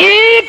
1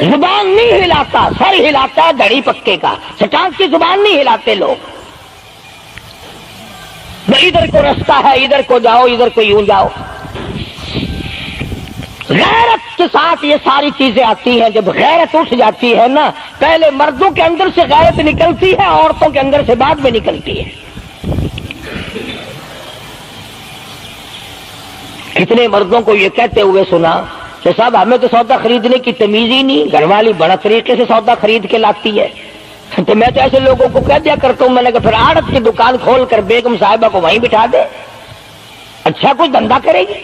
زبان نہیں ہلاتا، سر ہلاتا ہے گھڑی پکے کا، چٹان کی زبان نہیں ہلاتے لوگ. ادھر کو رستہ ہے، ادھر کو جاؤ، ادھر کو یوں جاؤ. غیرت کے ساتھ یہ ساری چیزیں آتی ہیں. جب غیرت اٹھ جاتی ہے نا، پہلے مردوں کے اندر سے غیرت نکلتی ہے، عورتوں کے اندر سے بعد میں نکلتی ہے. کتنے مردوں کو یہ کہتے ہوئے سنا کہ صاحب ہمیں تو سودا خریدنے کی تمیز ہی نہیں، گھر والی بڑا طریقے سے سودا خرید کے لاتی ہے. تو میں تو ایسے لوگوں کو کہہ دیا کرتا ہوں، میں نے کہا پھر آڑت کی دکان کھول کر بیگم صاحبہ کو وہیں بٹھا دے، اچھا کچھ دھندا کرے گی.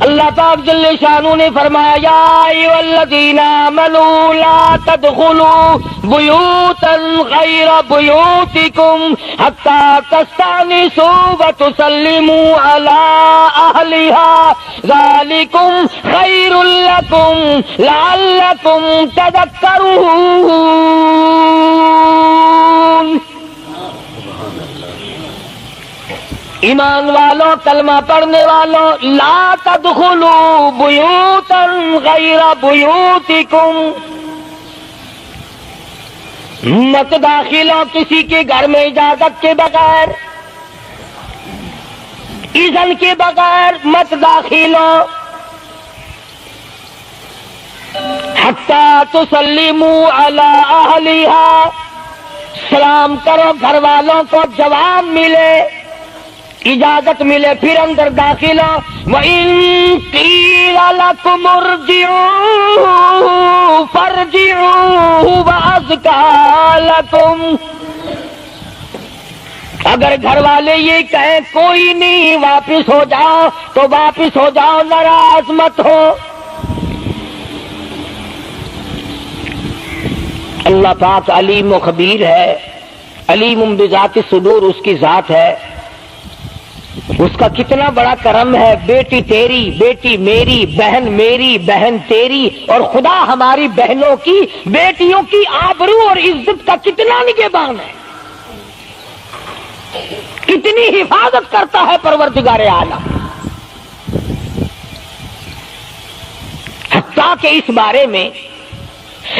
اللہ پاک جل شانہ نے فرمایا یا ایھا الذین آمنوا لا تدخلوا بیوتا غیر بیوتکم حتی تستأنسوا وتسلموا علی اہلہا ذالکم خیر لکم لعلکم تذکرون. ایمان والوں، کلمہ پڑھنے والوں، لا تدخلوا بیوتا غیر بیوتکم، مت داخل ہو کسی کے گھر میں اجازت کے بغیر، اذن کے بغیر مت داخل ہو. حتی تسلموا علی اہلہا، سلام کرو گھر والوں کو، جواب ملے، اجازت ملے، پھر اندر داخل ہو. وَإِن قِيلَ لَكُمُ ارْجِعُوا فَارْجِعُوا هُوَ أَزْكَىٰ لَكُمْ، اگر گھر والے یہ کہیں کوئی نہیں واپس ہو جاؤ تو واپس ہو جاؤ، ناراض مت ہو. اللہ پاک علیم و خبیر ہے، علیم بذات الصدور اس کی ذات ہے. اس کا کتنا بڑا کرم ہے. بیٹی تیری، بیٹی میری، بہن میری، بہن تیری، اور خدا ہماری بہنوں کی، بیٹیوں کی آبرو اور عزت کا کتنا نگہبان ہے، کتنی حفاظت کرتا ہے پروردگار عالم. حتیٰ کہ اس بارے میں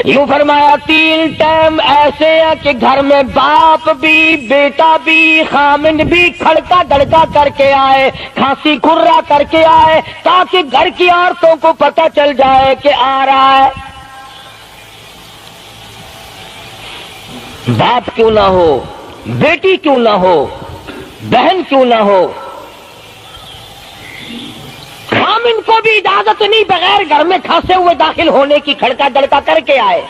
یوں فرمایا 3 ٹائم ایسے ہیں کہ گھر میں باپ بھی، بیٹا بھی، خامند بھی کھڑکا دڑکا کر کے آئے، کھانسی کھرا کر کے آئے، تاکہ گھر کی عورتوں کو پتہ چل جائے کہ آ رہا ہے. باپ کیوں نہ ہو، بیٹی کیوں نہ ہو، بہن کیوں نہ ہو، خامن کو بھی اجازت نہیں بغیر گھر میں کھانسے ہوئے داخل ہونے کی، کھڑکا دڑکا کر کے آئے.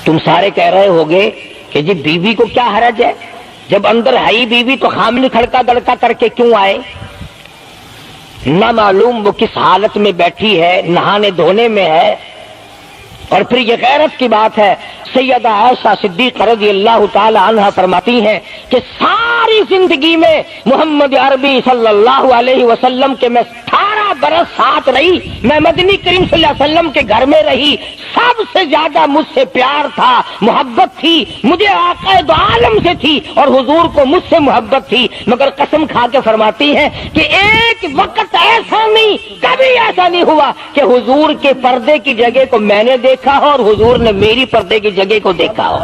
تم سارے کہہ رہے ہوگے کہ جی بیوی کو کیا حرج ہے، جب اندر ہے ہی بیوی تو خامن کھڑکا دڑکا کر کے کیوں آئے؟ نہ معلوم وہ کس حالت میں بیٹھی ہے، نہانے دھونے میں ہے. اور پھر یہ غیرت کی بات ہے. سیدہ عائشہ صدیقہ رضی اللہ تعالی عنہا فرماتی ہیں کہ ساری زندگی میں محمد عربی صلی اللہ علیہ وسلم کے میں 18 برس ساتھ رہی، میں مدنی کریم صلی اللہ علیہ وسلم کے گھر میں رہی، سب سے زیادہ مجھ سے پیار تھا، محبت تھی، مجھے آقا دو عالم سے تھی اور حضور کو مجھ سے محبت تھی. مگر قسم کھا کے فرماتی ہیں کہ ایک وقت ایسا نہیں، کبھی ایسا نہیں ہوا کہ حضور کے پردے کی جگہ کو میں نے دیکھا ہو اور حضور نے میری پردے کی جگہ کو دیکھا ہو.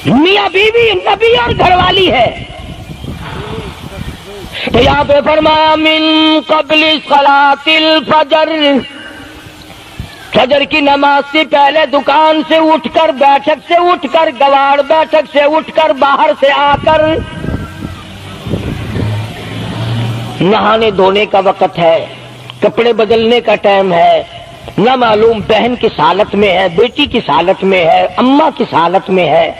میاں بیوی نبی اور گھر والی ہے. تو یہاں پہ فرمایا من قبل صلاۃ الفجر، فجر کی نماز سے پہلے دکان سے اٹھ کر، بیٹھک سے اٹھ کر، گواڑ بیٹھک سے اٹھ کر، باہر سے آ کر نہانے دھونے کا وقت ہے، کپڑے بدلنے کا ٹائم ہے. نہ معلوم بہن کس حالت میں ہے، بیٹی کس حالت میں ہے، اماں کس حالت میں ہے.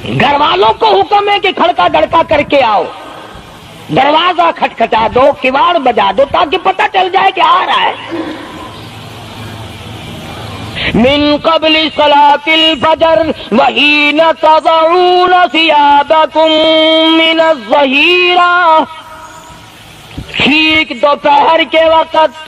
گھر والوں کو حکم ہے کہ کھڑکا دڑکا کر کے آؤ، دروازہ کھٹکھٹا دو، کواڑ بجا دو، تاکہ پتہ چل جائے کہ آ رہا ہے. من قبل صلاۃ الفجر وحین تضعون ثیابکم من الظہیرہ، ٹھیک دوپہر کے وقت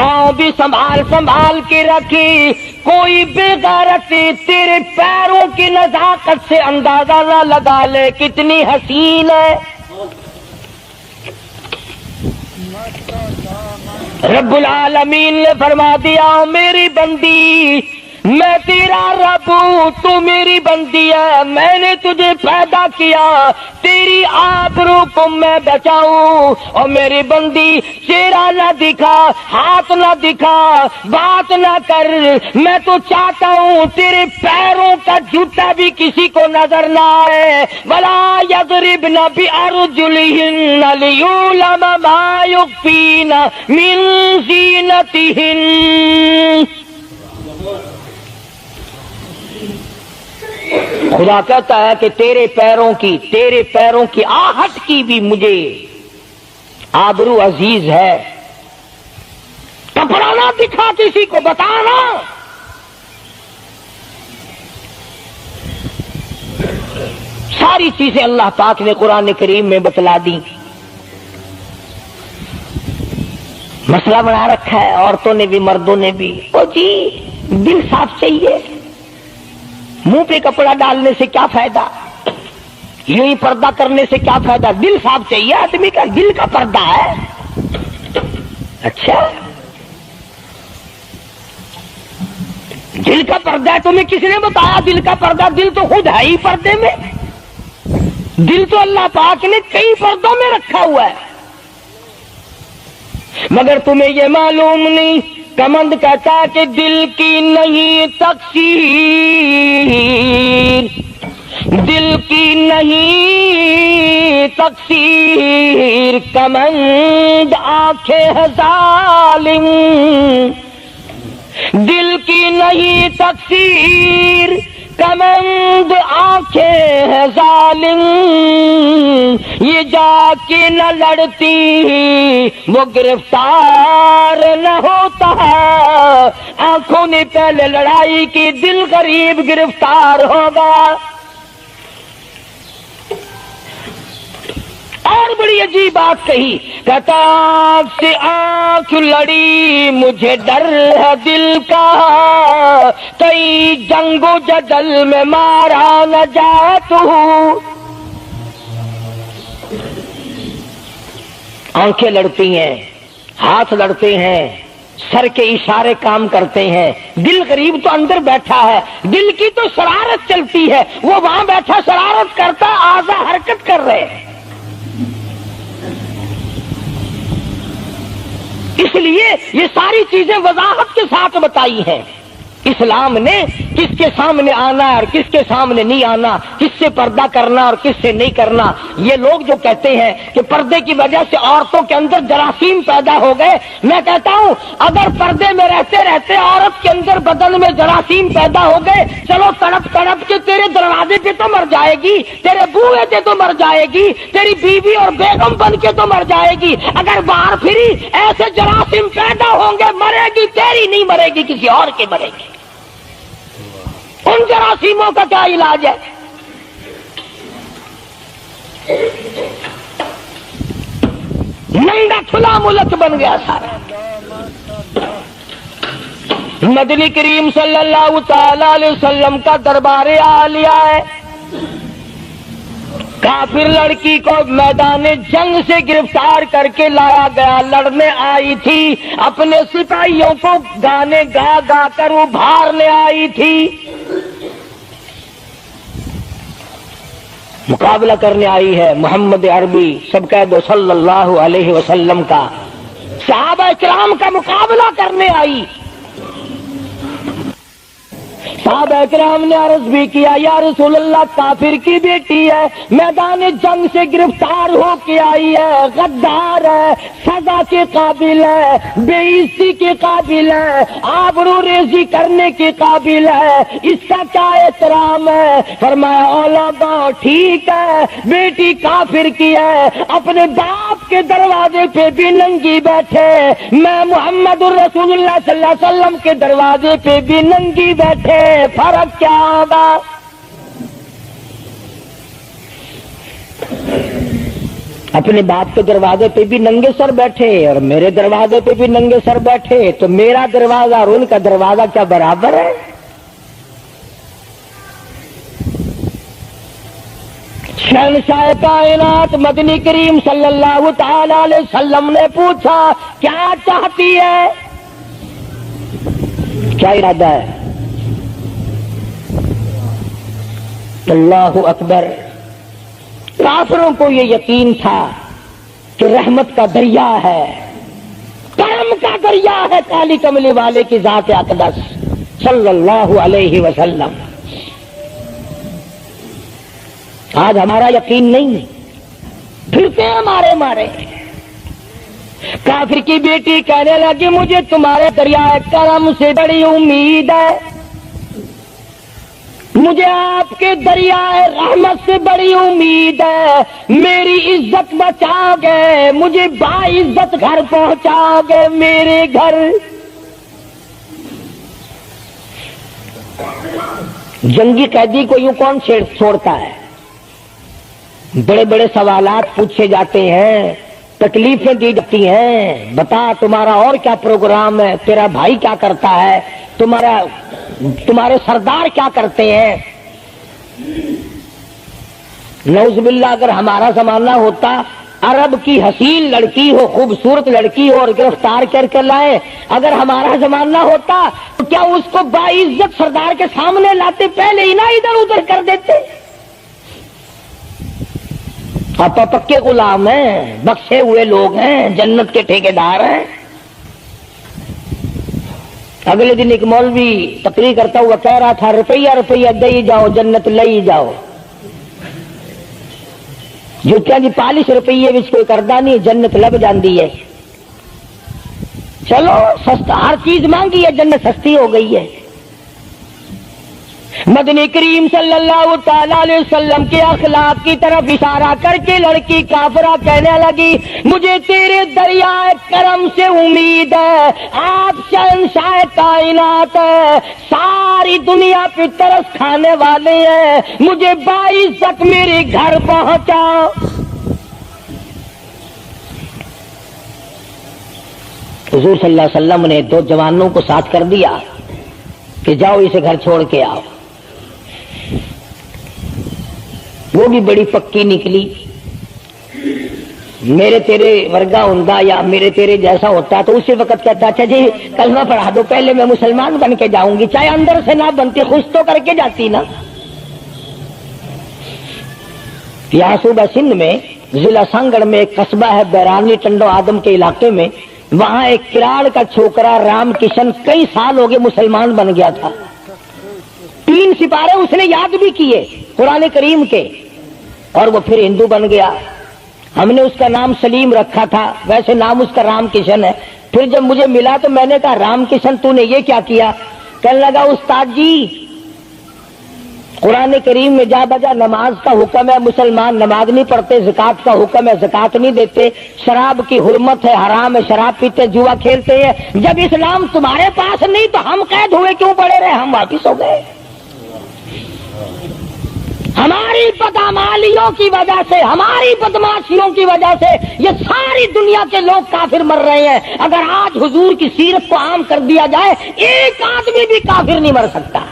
پاؤں بھی سنبھال سنبھال کے رکھی، کوئی بغیرت تیرے پیروں کی نزاکت سے اندازہ نہ لگا لے کتنی حسین ہے۔ رب العالمین نے فرما دیا میری بندی میں تیرا رب ہوں، تو میری بندی ہے، میں نے تجھے پیدا کیا تیری آبرو کو میں بچاؤں، اور میری بندی چہرہ نہ دکھا، ہاتھ نہ دکھا، بات نہ کر، میں تو چاہتا ہوں تیرے پیروں کا جوتا بھی کسی کو نظر نہ آئے۔ وَلَا يَضْرِبْنَ بِأَرْجُلِهِنَّ لِيُعْلَمَ مَا يُخْفِينَ مِنْ زِينَتِهِنَّ۔ خدا کہتا ہے کہ تیرے پیروں کی آہٹ کی بھی مجھے آبرو عزیز ہے۔ کپڑا نہ دکھا کسی کو، بتانا۔ ساری چیزیں اللہ پاک نے قرآن کریم میں بتلا دی۔ مسئلہ بنا رکھا ہے عورتوں نے بھی مردوں نے بھی، او جی دل صاف چاہیے، منہ پہ کپڑا ڈالنے سے کیا فائدہ، یوں ہی پردہ کرنے سے کیا فائدہ، دل صاف چاہیے، آدمی کا دل کا پردہ ہے۔ اچھا دل کا پردہ ہے، تمہیں کس نے بتایا دل کا پردہ؟ دل تو خود ہے ہی پردے میں، دل تو اللہ پاک نے کئی پردوں میں رکھا ہوا ہے، مگر تمہیں یہ معلوم نہیں۔ کمند کہتا ہے کہ دل کی نہیں تقصیر، دل کی نہیں تقصیر، کمند آنکھیں ہے ظالم، دل کی نہیں تقصیر، کمند آنکھیں ہے ظالم، یہ جا کے نہ لڑتی وہ گرفتار نہ ہوتا، آنکھوں نے پہلے لڑائی کی، دل غریب گرفتار ہوگا۔ اور بڑی عجیب بات کہی، کہتا آنکھ سے آنکھ لڑی مجھے ڈر ہے دل کا، کئی جنگ و جدل میں مارا نہ جائے تو۔ آنکھیں لڑتی ہیں، ہاتھ لڑتے ہیں، سر کے اشارے کام کرتے ہیں، دل غریب تو اندر بیٹھا ہے، دل کی تو شرارت چلتی ہے، وہ وہاں بیٹھا شرارت کرتا، اعضا حرکت کر رہے ہیں۔ اس لیے یہ ساری چیزیں وضاحت کے ساتھ بتائی ہیں۔ اسلام نے کس کے سامنے آنا اور کس کے سامنے نہیں آنا، کس سے پردہ کرنا اور کس سے نہیں کرنا۔ یہ لوگ جو کہتے ہیں کہ پردے کی وجہ سے عورتوں کے اندر جراثیم پیدا ہو گئے، میں کہتا ہوں اگر پردے میں رہتے رہتے عورت کے اندر بدن میں جراثیم پیدا ہو گئے، چلو تڑپ تڑپ کے تیرے دروازے پہ تو مر جائے گی، تیرے بوئے پہ تو مر جائے گی، تیری بیوی اور بیگم بن کے تو مر جائے گی۔ اگر باہر پھری ایسے جراثیم پیدا ہوں گے، مرے گی تیری نہیں مرے گی، کسی اور کی مرے گی۔ ان جراثیموں کا کیا علاج ہے؟ ننگا کھلا ملک بن گیا سارا۔ مدنی کریم صلی اللہ تعالی علیہ وسلم کا دربار عالیہ ہے، کافر لڑکی کو میدان جنگ سے گرفتار کر کے لایا گیا، لڑنے آئی تھی، اپنے سپاہیوں کو گانے گا گا کر ابھارنے آئی تھی، مقابلہ کرنے آئی ہے محمد عربی سب کہہ دو صلی اللہ علیہ وسلم کا، صحابہ کرام کا مقابلہ کرنے آئی۔ صحابہ کرام نے عرض بھی کیا یا رسول اللہ کافر کی بیٹی ہے، میدان جنگ سے گرفتار ہو کے آئی ہے، غدار ہے، سزا کے قابل ہے، بے عزتی کے قابل ہے، آبرو ریزی کرنے کے قابل ہے، اس کا کیا احترام ہے؟ فرمایا اولادا ٹھیک ہے بیٹی کافر کی ہے، اپنے باپ کے دروازے پہ بھی ننگی بیٹھے، میں محمد الرسول اللہ صلی اللہ علیہ وسلم کے دروازے پہ بھی ننگی بیٹھے، فرق کیا ہوگا؟ اپنے باپ کے دروازے پہ بھی ننگے سر بیٹھے اور میرے دروازے پہ بھی ننگے سر بیٹھے، تو میرا دروازہ اور ان کا دروازہ کیا برابر ہے؟ شہنشاہ کائنات مدنی کریم صلی اللہ تعالی علیہ وسلم نے پوچھا کیا چاہتی ہے، کیا ارادہ ہے؟ اللہ اکبر۔ کافروں کو یہ یقین تھا کہ رحمت کا دریا ہے، کرم کا دریا ہے کالی کملی والے کی ذات اقدس صلی اللہ علیہ وسلم۔ آج ہمارا یقین نہیں، پھرتے ہیں مارے مارے۔ کافر کی بیٹی کہنے لگی مجھے تمہارے دریائے کرم سے بڑی امید ہے، مجھے آپ کے دریائے رحمت سے بڑی امید ہے، میری عزت بچاؤ گے، مجھے باعزت گھر پہنچاؤ گے، میرے گھر۔ جنگی قیدی کو یوں کون چھوڑتا ہے؟ بڑے بڑے سوالات پوچھے جاتے ہیں، تکلیفیں دی جاتی ہیں، بتا تمہارا اور کیا پروگرام ہے، تیرا بھائی کیا کرتا ہے، تمہارے سردار کیا کرتے ہیں۔ نعوذ باللہ اگر ہمارا زمانہ ہوتا، عرب کی حسین لڑکی ہو، خوبصورت لڑکی ہو اور گرفتار کر کے لائے، اگر ہمارا زمانہ ہوتا تو کیا اس کو باعزت سردار کے سامنے لاتے؟ پہلے ہی نہ ادھر ادھر کر دیتے۔ آپ پکے غلام ہیں، بخشے ہوئے لوگ ہیں، جنت کے ٹھیکیدار ہیں۔ اگلے دن ایک مولوی تقریر کرتا ہوا کہہ رہا تھا روپیہ روپیہ دے جاؤ جنت لئی جاؤ۔ جو کیا جی 40 روپیے وچ کوئی کردا نہیں، جنت لب جاندی ہے۔ چلو سستا، ہر چیز مانگی ہے، جنت سستی ہو گئی ہے۔ مدنی کریم صلی اللہ تعالی علیہ وسلم کے اخلاق کی طرف اشارہ کر کے لڑکی کافرہ کہنے لگی مجھے تیرے دریائے کرم سے امید ہے، آپ شہنشاہ کائنات ہے، ساری دنیا پہ ترس کھانے والے ہیں، مجھے باعزت میرے گھر پہنچاؤ۔ حضور صلی اللہ علیہ وسلم نے 2 جوانوں کو ساتھ کر دیا کہ جاؤ اسے گھر چھوڑ کے آؤ۔ وہ بھی بڑی پکی نکلی، میرے تیرے ورگا ہوندا یا میرے تیرے جیسا ہوتا تو اسی وقت کہتا اچھا جی کلمہ پڑھا دو، پہلے میں مسلمان بن کے جاؤں گی، چاہے اندر سے نہ بنتی خوش تو کر کے جاتی نا۔ یہاں صوبہ سندھ میں ضلع سانگڑ میں ایک قصبہ ہے بیرانی ٹنڈو آدم کے علاقے میں، وہاں ایک کراڑ کا چھوکرا رام کشن کئی سال ہو گئے مسلمان بن گیا تھا۔ 3 سپارے اس نے یاد بھی کیے قرآن کریم کے، اور وہ پھر ہندو بن گیا۔ ہم نے اس کا نام سلیم رکھا تھا، ویسے نام اس کا رام کشن ہے۔ پھر جب مجھے ملا تو میں نے کہا رام کشن تو نے یہ کیا کیا؟ کہنے لگا استاد جی قرآن کریم میں جا بجا نماز کا حکم ہے، مسلمان نماز نہیں پڑھتے، زکات کا حکم ہے زکات نہیں دیتے، شراب کی حرمت ہے حرام ہے، شراب پیتے جوا کھیلتے ہیں۔ جب اسلام تمہارے پاس نہیں تو ہم قید ہوئے کیوں پڑے رہے؟ ہم واپس ہو گئے۔ ہماری بدعمالیوں کی وجہ سے، ہماری بدماشیوں کی وجہ سے یہ ساری دنیا کے لوگ کافر مر رہے ہیں۔ اگر آج حضور کی سیرت کو عام کر دیا جائے ایک آدمی بھی کافر نہیں مر سکتا۔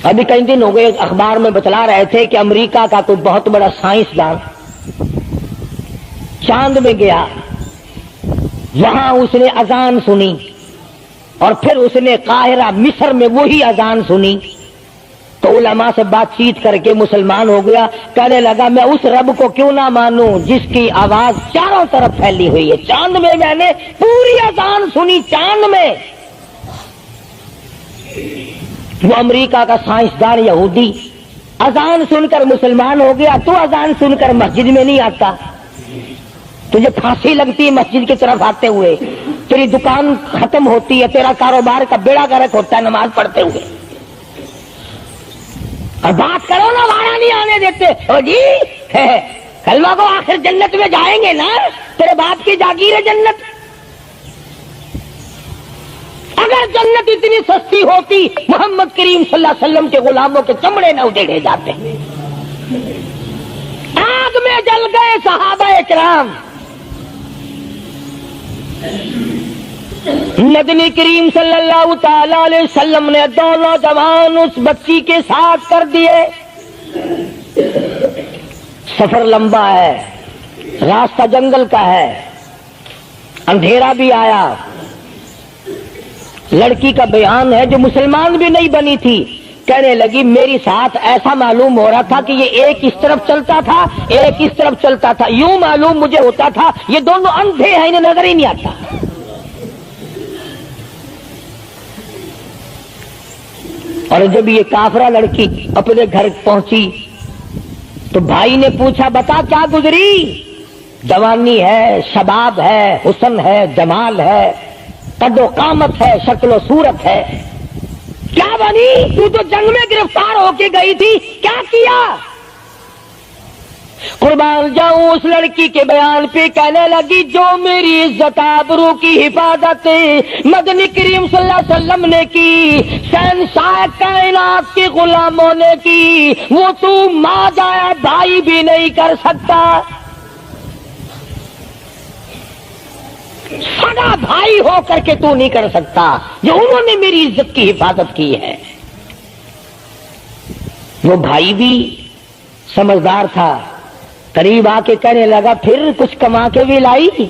ابھی کئی دن ہو گئے اخبار میں بتلا رہے تھے کہ امریکہ کا کوئی بہت بڑا سائنسدان چاند میں گیا، وہاں اس نے اذان سنی اور پھر اس نے قاہرہ مصر میں وہی اذان سنی تو علماء سے بات چیت کر کے مسلمان ہو گیا۔ کہنے لگا میں اس رب کو کیوں نہ مانوں جس کی آواز چاروں طرف پھیلی ہوئی ہے۔ چاند میں نے پوری اذان سنی، چاند میں۔ وہ امریکہ کا سائنسدان یہودی اذان سن کر مسلمان ہو گیا، تو اذان سن کر مسجد میں نہیں آتا؟ تجھے پھانسی لگتی ہے مسجد کی طرف آتے ہوئے، تیری دکان ختم ہوتی ہے، تیرا کاروبار کا بیڑا گرک ہوتا ہے نماز پڑھتے ہوئے، اور بات کرو نا وہاں نہیں آنے دیتے۔ او جی کلمہ کو آخر جنت میں جائیں گے نا، تیرے باپ کی جاگیر ہے جنت۔ اگر جنت اتنی سستی ہوتی محمد کریم صلی اللہ علیہ وسلم کے غلاموں کے چمڑے نہ اجڑے جاتے۔ آگ میں جل گئے صحابہ اکرام. نبی کریم صلی اللہ تعالی علیہ وسلم نے دو نوجوان اس بچی کے ساتھ کر دیے. سفر لمبا ہے, راستہ جنگل کا ہے, اندھیرا بھی آیا. لڑکی کا بیان ہے جو مسلمان بھی نہیں بنی تھی, کہنے لگی میری ساتھ ایسا معلوم ہو رہا تھا کہ یہ ایک اس طرف چلتا تھا ایک اس طرف چلتا تھا, یوں معلوم مجھے ہوتا تھا یہ دونوں اندھے ہیں, انہیں نظر ہی نہیں آتا. اور جب یہ کافرہ لڑکی اپنے گھر پہنچی تو بھائی نے پوچھا بتا کیا گزری؟ جوانی ہے, شباب ہے, حسن ہے, جمال ہے, قد و قامت ہے, شکل و صورت ہے, کیا بنی؟ تو جنگ میں گرفتار ہو کے گئی تھی, کیا کیا؟ قربان جاؤں اس لڑکی کے بیان پہ کہنے لگی جو میری عزت آبرو کی حفاظت مدنی کریم صلی اللہ علیہ وسلم نے کی, شہنشاہ کائنات کے غلاموں نے کی, وہ تو ماں جایا بھائی بھی نہیں کر سکتا. سگا بھائی ہو کر کے تو نہیں کر سکتا جو انہوں نے میری عزت کی حفاظت کی ہے. وہ بھائی بھی سمجھدار تھا, قریب آ کے کہنے لگا پھر کچھ کما کے بھی لائی؟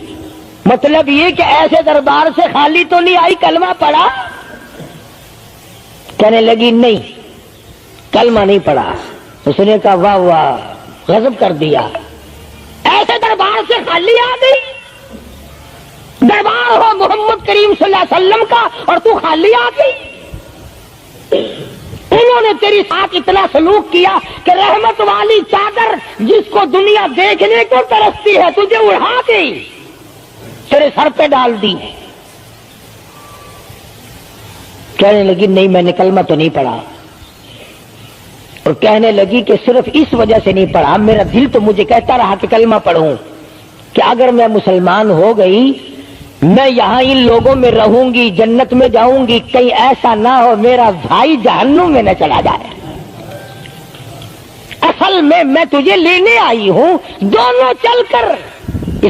مطلب یہ کہ ایسے دربار سے خالی تو نہیں آئی, کلمہ پڑھا؟ کہنے لگی نہیں کلمہ نہیں پڑھا. اس نے کہا واہ واہ, غضب کر دیا, ایسے دربار سے خالی آ گئی؟ دربار ہو محمد کریم صلی اللہ علیہ وسلم کا اور تو خالی آ گئی؟ انہوں نے تیری ساتھ اتنا سلوک کیا کہ رحمت والی چادر جس کو دنیا دیکھنے کو ترستی ہے تجھے اڑا گئی, تیرے سر پہ ڈال دی. کہنے لگی نہیں میں نے کلمہ تو نہیں پڑھا. اور کہنے لگی کہ صرف اس وجہ سے نہیں پڑھا, میرا دل تو مجھے کہتا رہا کہ کلمہ پڑھوں, کہ اگر میں مسلمان ہو گئی میں یہاں ان لوگوں میں رہوں گی, جنت میں جاؤں گی, کہیں ایسا نہ ہو میرا بھائی جہنم میں نہ چلا جائے. اصل میں تجھے لینے آئی ہوں, دونوں چل کر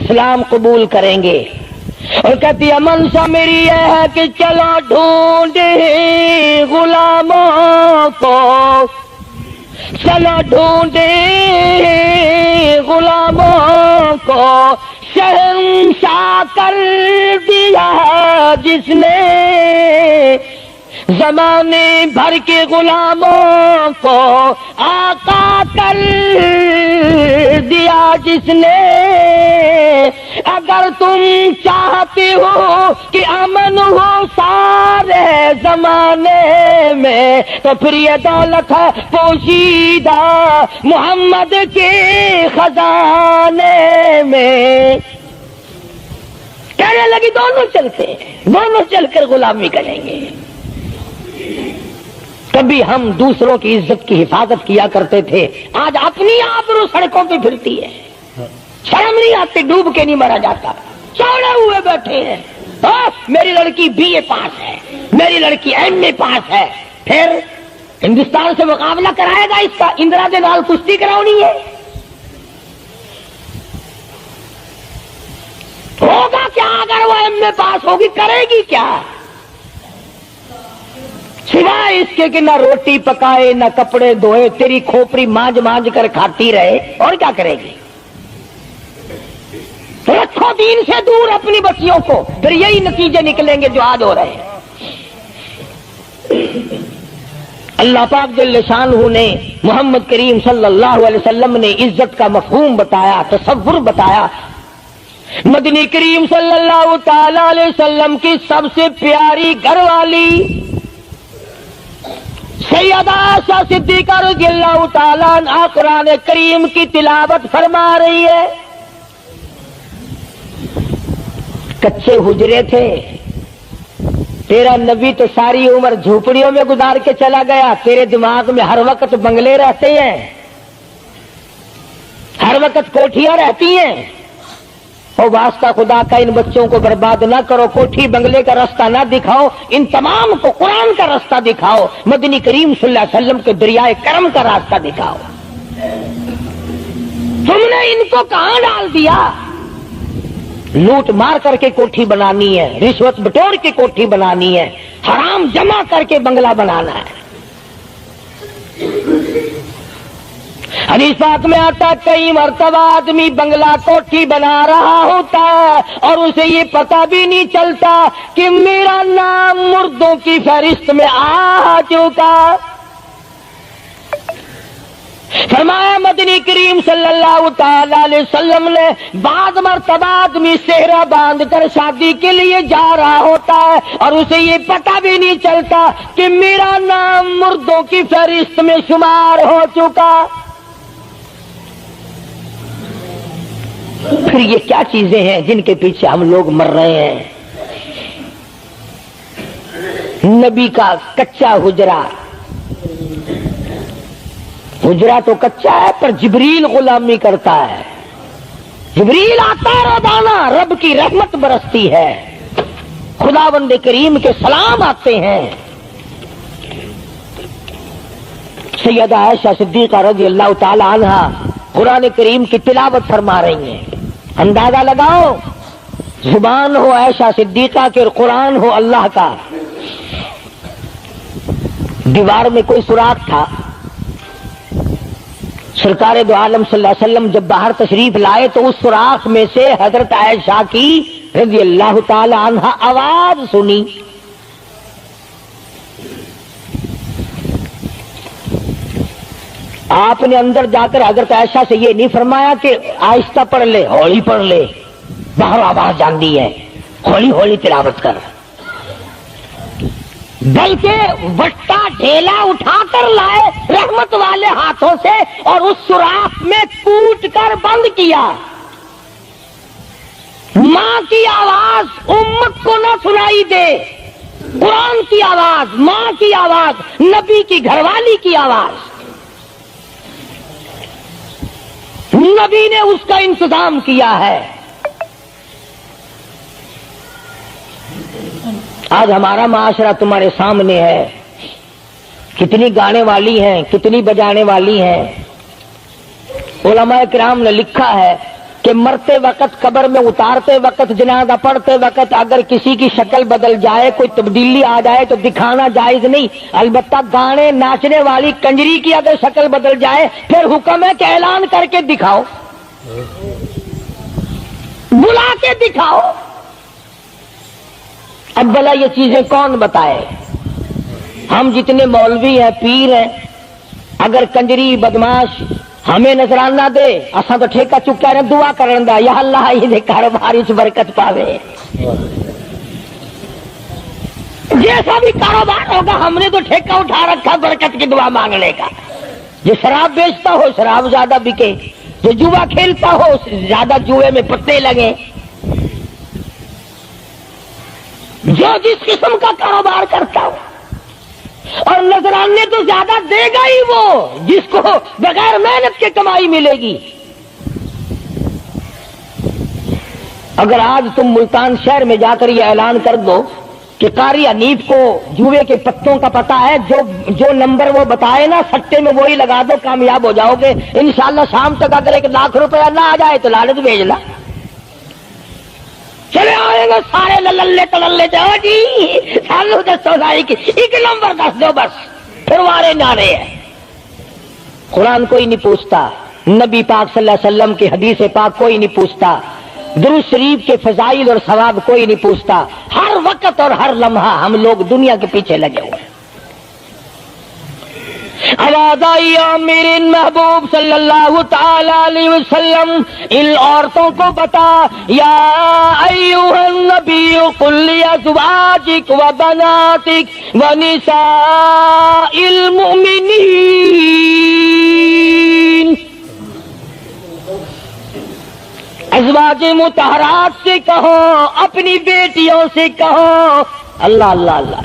اسلام قبول کریں گے. اور کہتی ہے منشا میری یہ ہے کہ چلو ڈھونڈے غلاموں کو, چلو ڈھونڈے غلاموں کو, شہنشاہ کر دیا جس نے زمانے بھر کے غلاموں کو, آقا کر دیا جس نے. اگر تم چاہتے ہو کہ امن ہو سارے زمانے میں تو پھر یہ دولت ہے پوشیدہ محمد کے خزانے میں. کہنے لگی دونوں چلتے ہیں, دونوں چل کر غلامی کریں گے. کبھی ہم دوسروں کی عزت کی حفاظت کیا کرتے تھے, آج اپنی آبرو سڑکوں پہ پھرتی ہے, شرم نہیں آتی, ڈوب کے نہیں مرا جاتا, چوڑے ہوئے بیٹھے ہیں. میری لڑکی BA پاس ہے, میری لڑکی MA پاس ہے, پھر ہندوستان سے مقابلہ کرائے گا اس کا, اندرا کے نال کشتی کراؤنی ہے. ہوگا کیا اگر وہ MA پاس ہوگی, کرے گی کیا سوائے اس کے کہ نہ روٹی پکائے نہ کپڑے دھوئے, تیری کھوپڑی مانج مانج کر کھاتی رہے, اور کیا کرے گی؟ رکھو دین سے دور اپنی بچیوں کو, پھر یہی نتیجے نکلیں گے جو آج ہو رہے ہیں. اللہ پاک جل شانہ نے محمد کریم صلی اللہ علیہ وسلم نے عزت کا مفہوم بتایا, تصور بتایا. مدنی کریم صلی اللہ تعالی علیہ وسلم کی سب سے پیاری گھر والی سیدہ عائشہ صدیقہ رضی اللہ تعالیٰ عنہا قرآن کریم کی تلاوت فرما رہی ہے. کچے حجرے تھے, تیرا نبی تو ساری عمر جھوپڑیوں میں گزار کے چلا گیا, تیرے دماغ میں ہر وقت بنگلے رہتے ہیں, ہر وقت کوٹھیاں رہتی ہیں. اور واسطہ خدا کا ان بچوں کو برباد نہ کرو, کوٹھی بنگلے کا راستہ نہ دکھاؤ, ان تمام کو قرآن کا راستہ دکھاؤ, مدنی کریم صلی اللہ علیہ وسلم کے دریائے کرم کا راستہ دکھاؤ. تم نے ان کو کہاں ڈال دیا؟ لوٹ مار کر کے کوٹھی بنانی ہے، رشوت بٹور کے کوٹھی بنانی ہے، حرام جمع کر کے بنگلہ بنانا ہے۔ حدیث پاک میں آتا ہے کئی مرتبہ آدمی بنگلہ کوٹھی بنا رہا ہوتا ہے اور اسے یہ پتہ بھی نہیں چلتا کہ میرا نام مردوں کی فہرست میں آ چکا۔ فرمایا مدنی کریم صلی اللہ تعالی علیہ وسلم نے بعض مرتبہ آدمی صحرا باندھ کر شادی کے لیے جا رہا ہوتا ہے اور اسے یہ پتہ بھی نہیں چلتا کہ میرا نام مردوں کی فہرست میں شمار ہو چکا۔ پھر یہ کیا چیزیں ہیں جن کے پیچھے ہم لوگ مر رہے ہیں؟ نبی کا کچا حجرہ، حجرہ تو کچا ہے پر جبریل غلامی کرتا ہے، جبریل آتا ہے روزانہ، رب کی رحمت برستی ہے، خداوند کریم کے سلام آتے ہیں۔ سیدہ عائشہ صدیقہ رضی اللہ تعالی عنہا قرآن کریم کی تلاوت فرما رہی ہیں، اندازہ لگاؤ، زبان ہو عائشہ صدیقہ کے، قرآن ہو اللہ کا۔ دیوار میں کوئی سوراخ تھا، سرکار دو عالم صلی اللہ علیہ وسلم جب باہر تشریف لائے تو اس سوراخ میں سے حضرت عائشہ کی رضی اللہ تعالی عنہا آواز سنی۔ آپ نے اندر جا کر حضرت عائشہ سے یہ نہیں فرمایا کہ آہستہ پڑھ لے، ہولی پڑھ لے، باہر آواز جاندی ہے، ہولی ہولی تلاوت کر، بلکہ وٹا ڈھیلا اٹھا کر لائے رحمت والے ہاتھوں سے اور اس سوراخ میں کوٹ کر بند کیا۔ ماں کی آواز امت کو نہ سنائی دے، قرآن کی آواز، ماں کی آواز، نبی کی گھر والی کی آواز، نبی نے اس کا انتظام کیا ہے۔ آج ہمارا معاشرہ تمہارے سامنے ہے، کتنی گانے والی ہیں، کتنی بجانے والی ہیں۔ علماء کرام نے لکھا ہے کہ مرتے وقت، قبر میں اتارتے وقت، جنازہ پڑھتے وقت اگر کسی کی شکل بدل جائے، کوئی تبدیلی آ جائے تو دکھانا جائز نہیں، البتہ گانے ناچنے والی کنجری کی اگر شکل بدل جائے پھر حکم ہے کہ اعلان کر کے دکھاؤ، بلا کے دکھاؤ۔ اب بھلا یہ چیزیں کون بتائے؟ ہم جتنے مولوی ہیں، پیر ہیں، اگر کنجری بدماش ہمیں نظرانہ دے، اساں تو ٹھیکہ چکا رہے دعا کرن دا، یا اللہ یہ کاروبار وچ برکت پاوے۔ جیسا بھی کاروبار ہوگا ہم نے تو ٹھیکہ اٹھا رکھا برکت کی دعا مانگنے کا۔ جو شراب بیچتا ہو شراب زیادہ بکے، جو جوا کھیلتا ہو زیادہ جوئے میں پتے لگے، جو جس قسم کا کاروبار کرتا ہو، اور نذرانے تو زیادہ دے گا ہی وہ جس کو بغیر محنت کے کمائی ملے گی۔ اگر آج تم ملتان شہر میں جا کر یہ اعلان کر دو کہ قاری حنیف کو جوئے کے پتوں کا پتہ ہے، جو نمبر وہ بتائے نا سٹے میں وہی لگا دو، کامیاب ہو جاؤ گے انشاءاللہ۔ شام تک اگر 1 لاکھ روپیہ نہ آ جائے تو لالچ بھیج لا، چلے آئیں گے سارے للے تللے جاؤ جی سالو دسو ساری کی 1 نمبر دس دو بس، پھر وارے نعرے ہیں۔ قرآن کوئی نہیں پوچھتا، نبی پاک صلی اللہ علیہ وسلم کی حدیث پاک کوئی نہیں پوچھتا، درود شریف کے فضائل اور ثواب کوئی نہیں پوچھتا۔ ہر وقت اور ہر لمحہ ہم لوگ دنیا کے پیچھے لگے ہوئے ہیں۔ آواز آئی میرے محبوب صلی اللہ تعالی علیہ وسلم ان عورتوں کو بتا، یا ایھا النبی قل لازواجک وبناتک ونساء المؤمنین، ازواج مطہرات سے کہو، اپنی بیٹیوں سے کہو۔ اللہ اللہ اللہ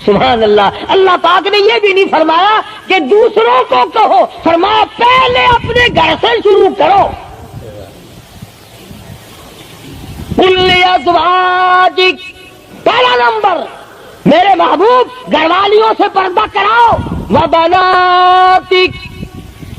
سبحان اللہ۔ اللہ پاک نے یہ بھی نہیں فرمایا کہ دوسروں کو کہو، فرمایا پہلے اپنے گھر سے شروع کرو۔ قل لازواجک، پہلا نمبر میرے محبوب گھر والیوں سے پردہ کراؤ، وبناتک،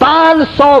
500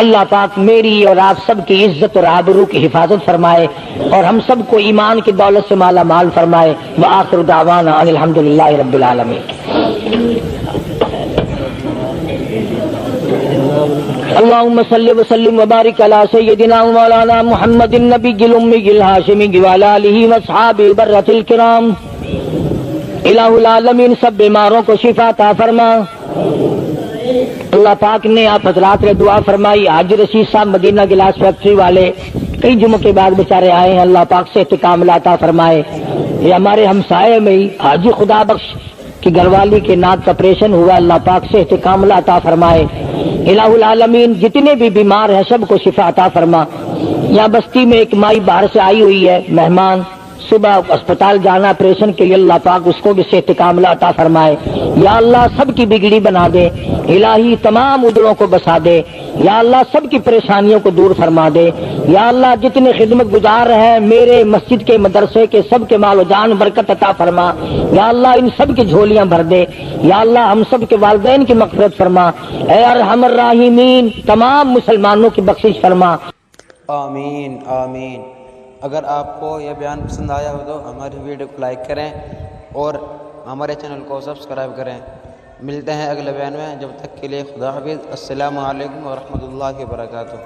اللہ پاک میری اور آپ سب کی عزت اور آبرو کی حفاظت فرمائے اور ہم سب کو ایمان کی دولت سے مالا مال فرمائے. وآخر دعوانا ان الحمدللہ رب العالمین. اللهم صل وسلم وبارك على سيدنا مولانا محمد النبي الأمي الهاشمي وعلى آله وأصحابه البرة الكرام. الہ العالمین سب بیماروں کو شفا عطا فرما. اللہ پاک نے آپ حضرات نے دعا فرمائی. حاجی رشید صاحب مدینہ گلاس فیکٹری والے کئی جمعوں کے بعد بیچارے آئے ہیں. اللہ پاک سے استقامت عطا فرمائے. یہ ہمارے ہمسائے میں ہی حاجی خدا بخش کی گھر والی کے ناک کا آپریشن ہوا. اللہ پاک سے استقامت عطا فرمائے. الہ العالمین جتنے بھی بیمار ہیں سب کو شفا عطا فرما. یہاں بستی میں ایک مائی باہر سے آئی ہوئی ہے مہمان, صبح اسپتال جانا آپریشن کے لیے. اللہ پاک اس کو بھی صحت کاملہ عطا فرمائے. یا اللہ سب کی بگڑی بنا دے. الہی تمام ادھروں کو بسا دے. یا اللہ سب کی پریشانیوں کو دور فرما دے. یا اللہ جتنے خدمت گزار ہیں میرے مسجد کے مدرسے کے سب کے مال و جان برکت عطا فرما. یا اللہ ان سب کی جھولیاں بھر دے. یا اللہ ہم سب کے والدین کی مغفرت فرما. اے ارحم الراحمین تمام مسلمانوں کی بخشش فرما. آمین آمین. اگر آپ کو یہ بیان پسند آیا ہو تو ہماری ویڈیو کو لائک کریں اور ہمارے چینل کو سبسکرائب کریں. ملتے ہیں اگلے بیان میں. جب تک کے لیے خدا حافظ. السلام علیکم ورحمۃ اللہ وبرکاتہ.